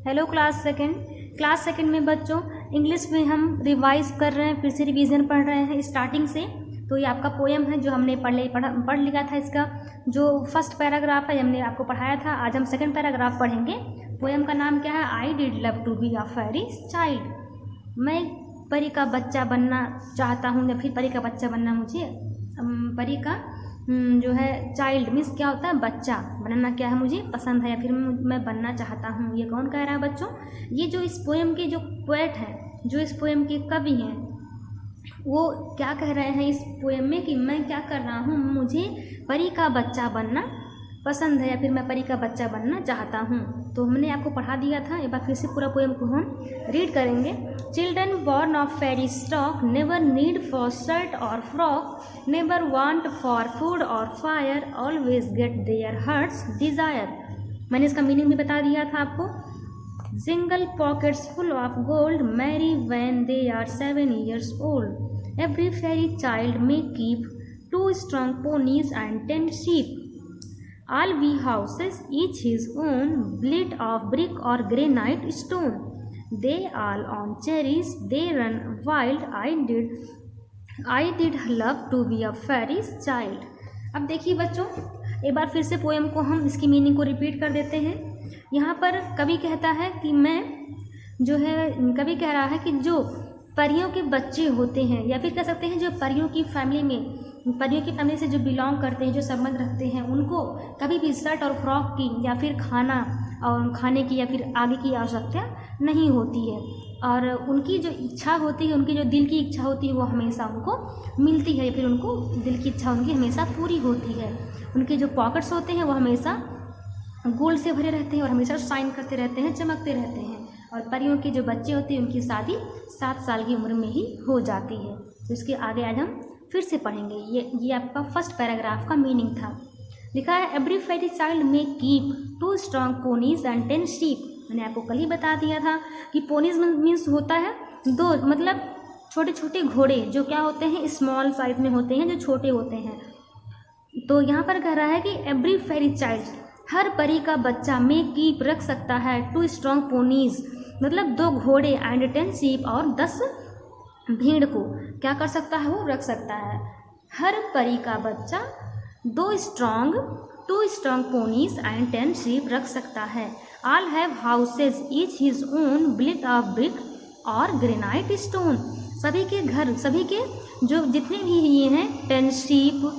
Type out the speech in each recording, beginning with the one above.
Hello class second में बच्चों English में हम रिवाइज कर रहे हैं, फिर से रिवीजन पढ़ रहे हैं स्टार्टिंग से। तो ये आपका पोएम है जो हमने पढ़ लिया था। इसका जो फर्स्ट पैराग्राफ है हमने आपको पढ़ाया था। आज हम सेकंड पैराग्राफ पढ़ेंगे। पोएम का नाम क्या है? I did love to be a fairy child. मैं परी का बच्चा बनना चाहता हूँ, या फिर परी का बच्चा बनना मुझे परी का जो है चाइल्ड मीन्स क्या होता है? बच्चा बनना क्या है मुझे पसंद है, या फिर मैं बनना चाहता हूँ। ये कौन कह रहा है बच्चों? ये जो इस पोएम के जो पोएट हैं, जो इस पोएम के कवि हैं, वो क्या कह रहे हैं इस पोएम में कि मैं क्या कर रहा हूँ, मुझे परी का बच्चा बनना पसंद है, या फिर मैं परी का बच्चा बनना चाहता हूँ। तो हमने आपको पढ़ा दिया था, एक बार फिर से पूरा पोएम को हम रीड करेंगे। Children born of fairy stock never need for shirt or frock, never want for food or fire, always get their hearts desire. मैंने इसका मीनिंग भी बता दिया था आपको। Jingle pockets full of gold, marry when they are 7 years old, every fairy child may keep 2 strong ponies and 10 sheep, all we houses each his own, built of brick or granite stone, they all on cherries they run wild, I did love to be a fairy's child। अब देखिए बच्चों, एक बार फिर से poem को हम इसकी meaning को रिपीट कर देते हैं। यहाँ पर कवि कहता है कि मैं जो है, कवि कह रहा है कि जो परियों के बच्चे होते हैं, या फिर कह सकते हैं जो परियों की फैमिली से जो बिलोंग करते हैं, जो संबंध रखते हैं, उनको कभी भी शर्ट और फ्रॉक की या फिर खाने की या फिर आगे की आवश्यकता नहीं होती है। और उनकी जो इच्छा होती है, उनकी जो दिल की इच्छा होती है, वो हमेशा उनको मिलती है, या फिर उनको दिल की इच्छा उनकी हमेशा पूरी होती है। उनके जो पॉकेट्स होते हैं वो हमेशा गोल्ड से भरे रहते हैं और हमेशा शाइन करते रहते हैं, चमकते रहते हैं। और परियों के जो बच्चे होते हैं उनकी शादी 7 साल की उम्र में ही हो जाती है। तो इसके आगे आज हम फिर से पढ़ेंगे। ये आपका फर्स्ट पैराग्राफ का मीनिंग था। लिखा है एवरी फेरी चाइल्ड में keep 2 strong ponies and 10 sheep। मैंने आपको कल ही बता दिया था कि पोनीज मीन्स होता है 2, मतलब छोटे छोटे घोड़े जो क्या होते हैं, स्मॉल साइज में होते हैं, जो छोटे होते हैं। तो यहाँ पर कह रहा है कि एवरी फेरी चाइल्ड, हर परी का बच्चा में कीप रख सकता है 2 strong ponies, मतलब 2 घोड़े एंड 10 sheep और 10 भेड़ को क्या कर सकता है, वो रख सकता है। हर परी का बच्चा 2 strong ponies एंड 10 sheep रख सकता है। All have houses each his own, built of brick और ग्रेनाइट स्टोन। सभी के घर, सभी के जो जितने भी ये हैं 10 sheep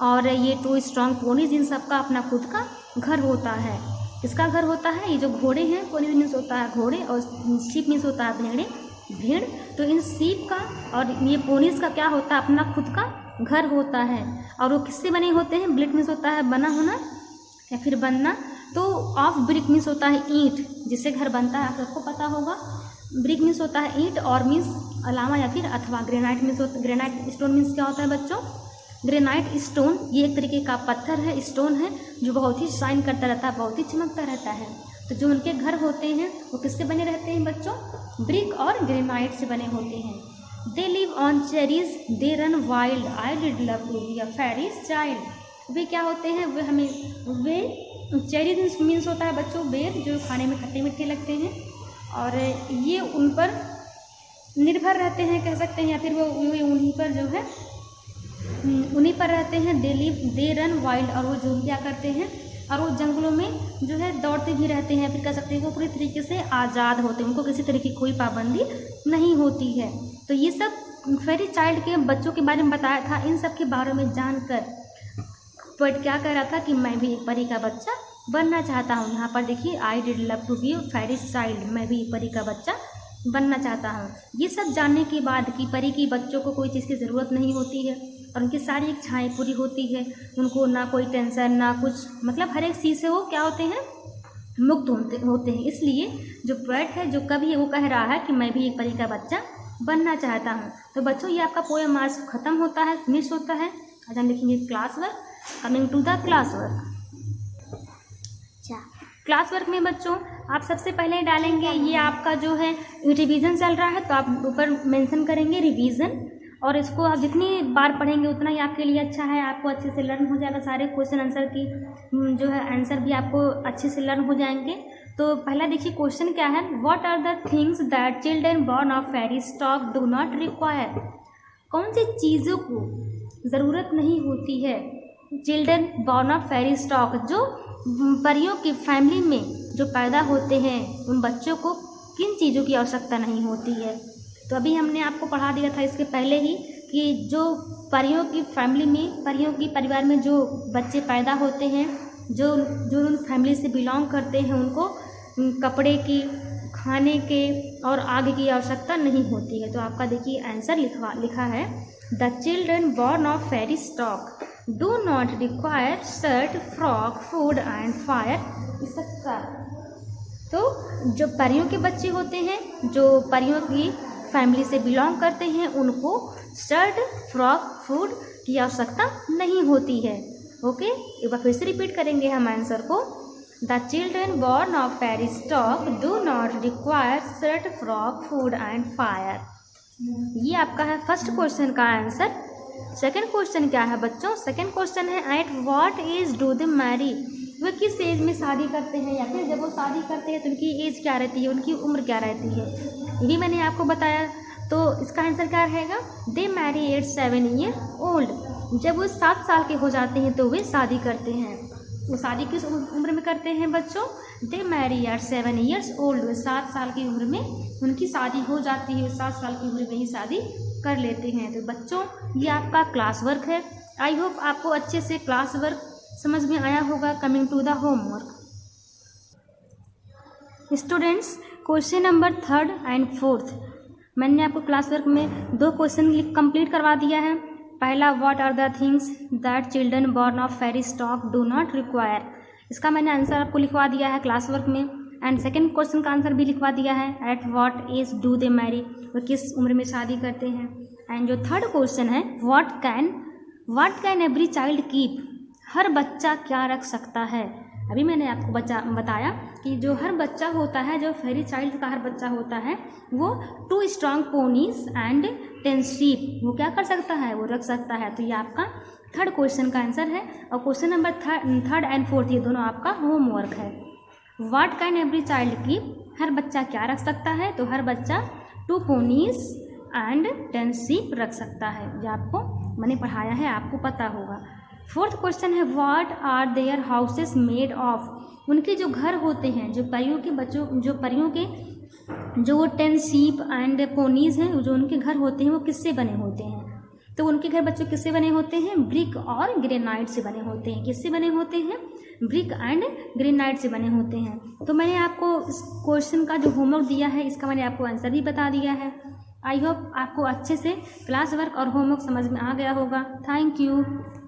और ये 2 strong ponies, इन सब का अपना खुद का घर होता है। किसका घर होता है? ये जो घोड़े हैं, ponies मीन्स होता है घोड़े और sheep मीन्स होता है भेड़। तो इन शीप का और ये पोनीस का क्या होता है, अपना खुद का घर होता है। और वो किससे बने होते हैं? ब्लिट मीन्स होता है बना होना या फिर बनना। तो ऑफ ब्रिक मीन्स होता है ईंट, जिससे घर बनता है, आप सबको पता होगा। ब्रिक मीन्स होता है ईंट, और मीन्स अलावा या फिर अथवा। Granite means granite stone means क्या होता है बच्चों? ग्रेनाइट स्टोन ये एक तरीके का पत्थर है, स्टोन है, जो बहुत ही शाइन करता रहता है, बहुत ही चमकता रहता है। तो जो उनके घर होते हैं वो किससे बने रहते हैं बच्चों? ब्रिक और ग्रेनाइट से बने होते हैं। They live on cherries they run wild, I did love to be a fairy's child. वे क्या होते हैं? वे चेरीज मीन्स होता है बच्चों बेर, जो खाने में खट्टे मीठे लगते हैं, और ये उन पर निर्भर रहते हैं कह सकते हैं, या फिर वो उन्हीं पर जो है उन्हीं पर रहते हैं। दे रन वाइल्ड, और वो जो क्या करते हैं, और वो जंगलों में जो है दौड़ते भी रहते हैं, फिर कह सकते हैं वो पूरी तरीके से आज़ाद होते हैं, उनको किसी तरह की कोई पाबंदी नहीं होती है। तो ये सब फेरी चाइल्ड के बच्चों के बारे में बताया था। इन सब के बारे में जानकर पोएट क्या कह रहा था कि मैं भी एक परी का बच्चा बनना चाहता हूँ। यहाँ पर देखिए, I did love to be fairy child, मैं भी एक परी का बच्चा बनना चाहता हूँ। ये सब जानने के बाद कि परी की बच्चों को कोई चीज़ की ज़रूरत नहीं होती है और उनकी सारी इच्छाएँ पूरी होती है, उनको ना कोई टेंशन ना कुछ, मतलब हर एक चीज़ से वो क्या होते हैं, मुक्त होते हैं। इसलिए जो पोएट है, जो कवि है, वो कह रहा है कि मैं भी एक परी का बच्चा बनना चाहता हूँ। तो बच्चों ये आपका पोएम आज खत्म होता है, फिनिश होता है। आज हम लिखेंगे class work. Coming to the class work. Class work में बच्चों आप सबसे पहले डालेंगे, ये आपका जो है रिवीजन चल रहा है, तो आप ऊपर मेंशन करेंगे रिवीजन, और इसको आप जितनी बार पढ़ेंगे उतना ही आपके लिए अच्छा है। आपको अच्छे से लर्न हो जाएगा, सारे क्वेश्चन आंसर की जो है आंसर भी आपको अच्छे से लर्न हो जाएंगे। तो पहला देखिए क्वेश्चन क्या है, what are the things that children born of fairy stock do not require. कौन सी चीज़ों को ज़रूरत नहीं होती है children born of fairy stock, जो परियों की फैमिली में जो पैदा होते हैं उन बच्चों को किन चीज़ों की आवश्यकता नहीं होती है। तो अभी हमने आपको पढ़ा दिया था इसके पहले ही कि जो परियों की फैमिली में, परियों की परिवार में जो बच्चे पैदा होते हैं, जो उन फैमिली से बिलोंग करते हैं, उनको कपड़े की, खाने के और आग की आवश्यकता नहीं होती है। तो आपका देखिए आंसर लिखा है, the children born of fairy stock do not require shirt, frock, food and fire etcetera. तो जो परियों के बच्चे होते हैं, जो परियों की फैमिली से बिलोंग करते हैं, उनको शर्ट, फ्रॉक, फूड की आवश्यकता नहीं होती है। ओके, एक बार फिर से रिपीट करेंगे हम आंसर को, the children born of fairy stock do not require shirt, frock, food and fire. ये आपका है फर्स्ट क्वेश्चन का आंसर। सेकंड क्वेश्चन क्या है बच्चों, सेकंड क्वेश्चन है at what age do they marry. वह किस एज में शादी करते हैं, या फिर जब वो शादी करते हैं तो उनकी एज क्या रहती है, उनकी उम्र क्या रहती है, ये भी मैंने आपको बताया। तो इसका आंसर क्या रहेगा, दे मैरी एट 7 ईयर ओल्ड। जब वो 7 साल के हो जाते हैं तो वे शादी करते हैं। वो शादी किस उम्र में करते हैं बच्चों, दे मैरी एट 7 ईयर्स ओल्ड। वे 7 साल की उम्र में उनकी शादी हो जाती है, 7 साल की उम्र में ही शादी कर लेते हैं। तो बच्चों ये आपका क्लास वर्क है। आई होप आपको अच्छे से क्लास वर्क समझ में आया होगा। Coming to the homework students, question number 3 and 4 मैंने आपको क्लास वर्क में 2 क्वेश्चन कंप्लीट करवा दिया है। पहला, what are the things that children born of fairy stock do not require, इसका मैंने आंसर आपको लिखवा दिया है क्लास वर्क में। एंड सेकंड क्वेश्चन का आंसर भी लिखवा दिया है, at what age do they marry, वो किस उम्र में शादी करते हैं। एंड जो थर्ड क्वेश्चन है, what can every child keep, हर बच्चा क्या रख सकता है। अभी मैंने आपको बताया कि जो हर बच्चा होता है, जो फेरी चाइल्ड का हर बच्चा होता है, वो 2 स्ट्रॉन्ग पोनीज एंड 10 शीप वो क्या कर सकता है, वो रख सकता है। तो ये आपका थर्ड क्वेश्चन का आंसर है। और क्वेश्चन नंबर 3 एंड 4 ये दोनों आपका होमवर्क है। What can every child keep, हर बच्चा क्या रख सकता है, तो हर बच्चा 2 पोनीज एंड 10 शीप रख सकता है। ये आपको मैंने पढ़ाया है, आपको पता होगा। फोर्थ क्वेश्चन है, what are their houses made of, उनके जो घर होते हैं, जो परियों के बच्चों, जो परियों के जो 10 शीप एंड पोनीज हैं, जो उनके घर होते हैं वो किससे बने होते हैं। तो उनके घर बच्चों किससे बने होते हैं, ब्रिक और ग्रेनाइट से बने होते हैं। किससे बने होते हैं, ब्रिक एंड ग्रेनाइट से बने होते हैं। तो मैंने आपको इस क्वेश्चन का जो होमवर्क दिया है, इसका मैंने आपको आंसर भी बता दिया है। आई होप आपको अच्छे से क्लास वर्क और होमवर्क समझ में आ गया होगा। Thank you.